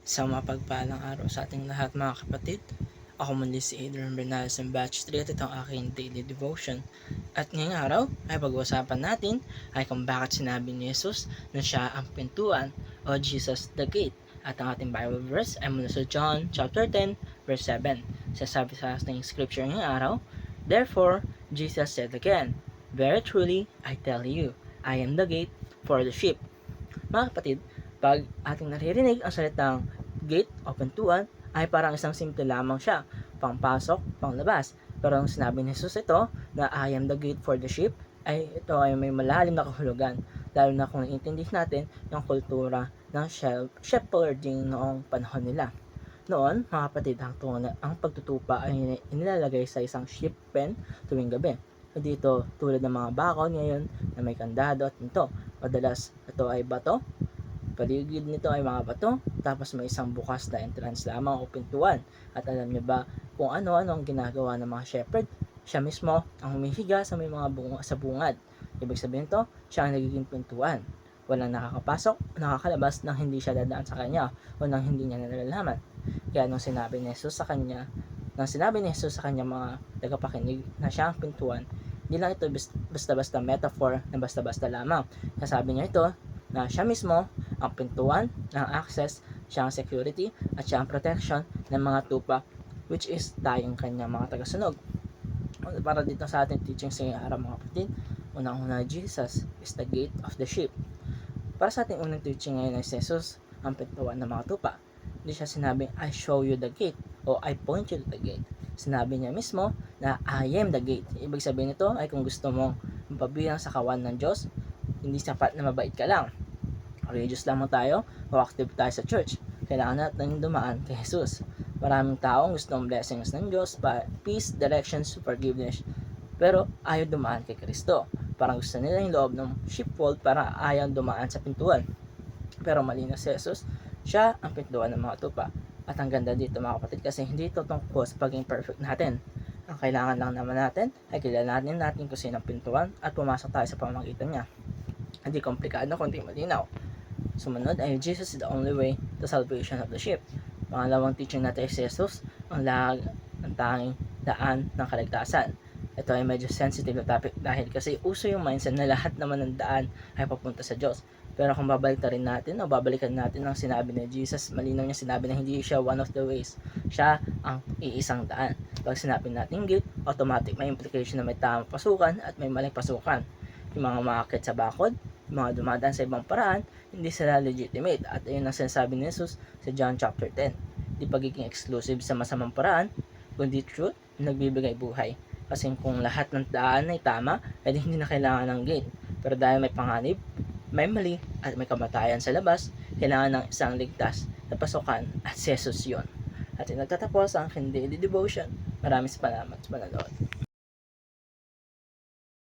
Sa mapagpalang araw sa ating lahat mga kapatid. Ako muli si Adrian Bernales ng Batch 3 at ito ang aking daily devotion. At ngayong araw ay pag-uusapan natin ay kung bakit sinabi ni Jesus na siya ang pintuan o Jesus the gate. At ang ating Bible verse ay mula sa John chapter 10 verse 7. Sasabi sa ating scripture ngayong araw, "Therefore, Jesus said again, Very truly, I tell you, I am the gate for the sheep." Mga kapatid, pag ating naririnig ang salitang gate o pintuan, ay parang isang simple lamang siya, pangpasok, panglabas. Pero ang sinabi ni Jesus ito, na I am the gate for the sheep, ay ito ay may malalim na kahulugan, lalo na kung naiintindihan natin yung kultura ng shepherding noong panahon nila. Noon, mga kapatid, ang pagtutupa ay inilalagay sa isang sheep pen tuwing gabi. Dito, tulad ng mga bakod ngayon na may kandado at pinto. Madalas, ito ay bato. Paligid nito ay mga bato, tapos may isang bukas na entrance lamang o pintuan. At alam niyo ba kung ano-ano ang ginagawa ng mga shepherd? Siya mismo ang humihiga sa may mga sa bungad. Ibig sabihin to, siya ang nagiging pintuan. Walang nakakapasok o nakakalabas nang hindi siya dadaan sa kanya o nang hindi niya nalalaman. Kaya nung sinabi ni Jesus sa kanya mga tagapakinig na siya ang pintuan, hindi lang ito basta-basta metaphor na basta-basta lamang. Nasabi niya ito na siya mismo ang pintuan ng access, siya ang security at siya ang protection ng mga tupa, which is tayong kanyang mga tagasunog. Para dito sa ating teaching sa ngayong araw mga kapatid, unang-una, Jesus is the gate of the sheep. Para sa ating unang teaching ngayon ay si Jesus ang pintuan ng mga tupa. Hindi siya sinabing I show you the gate o I point you to the gate. Sinabi niya mismo na I am the gate. Ibig sabihin nito ay kung gusto mong mapabilang sa kawan ng Diyos, hindi sapat na mabait ka lang, religious lamang tayo o active tayo sa church. Kailangan natin dumaan kay Jesus. Maraming taong gusto ng blessings ng Diyos, peace, directions, forgiveness, pero ayaw dumaan kay Kristo. Parang gusto nila yung loob ng sheepfold para ayaw dumaan sa pintuan. Pero mali na si Jesus, siya ang pintuan ng mga tupa. At ang ganda dito mga kapatid kasi hindi ito tungkol sa pagiging perfect natin. Ang kailangan lang naman natin ay kilalanin natin kung sino ang pintuan at pumasok tayo sa pamamagitan niya. Hindi komplikado kundi malinaw. Sumunod ay Jesus is the only way to salvation of the sheep. Pangalawang teaching natin ay si Jesus ang tanging daan ng kaligtasan. Ito ay medyo sensitive na topic dahil kasi uso yung mindset na lahat naman ng daan ay papunta sa Diyos. Pero kung babalikan natin ang sinabi ni Jesus, malinaw niya sinabi na hindi siya one of the ways. Siya ang iisang daan. Pag sinabi natin gate, automatic may implication na may tamang pasukan at may maling pasukan. Yung mga umaakit sa bakod, yung mga dumadaan sa ibang paraan, hindi sila legitimate. At ayun ang sinasabi ni Jesus sa John chapter 10. Di pagiging exclusive sa masamang paraan, kundi truth, nagbibigay buhay. Kasi kung lahat ng daan ay tama, edi hindi na kailangan ng gate. Pero dahil may panganib, may mali, at may kamatayan sa labas, kailangan ng isang ligtas na pasukan at si Jesus yun. At nagtatapos ang aking daily devotion. Maraming salamat sa panonood.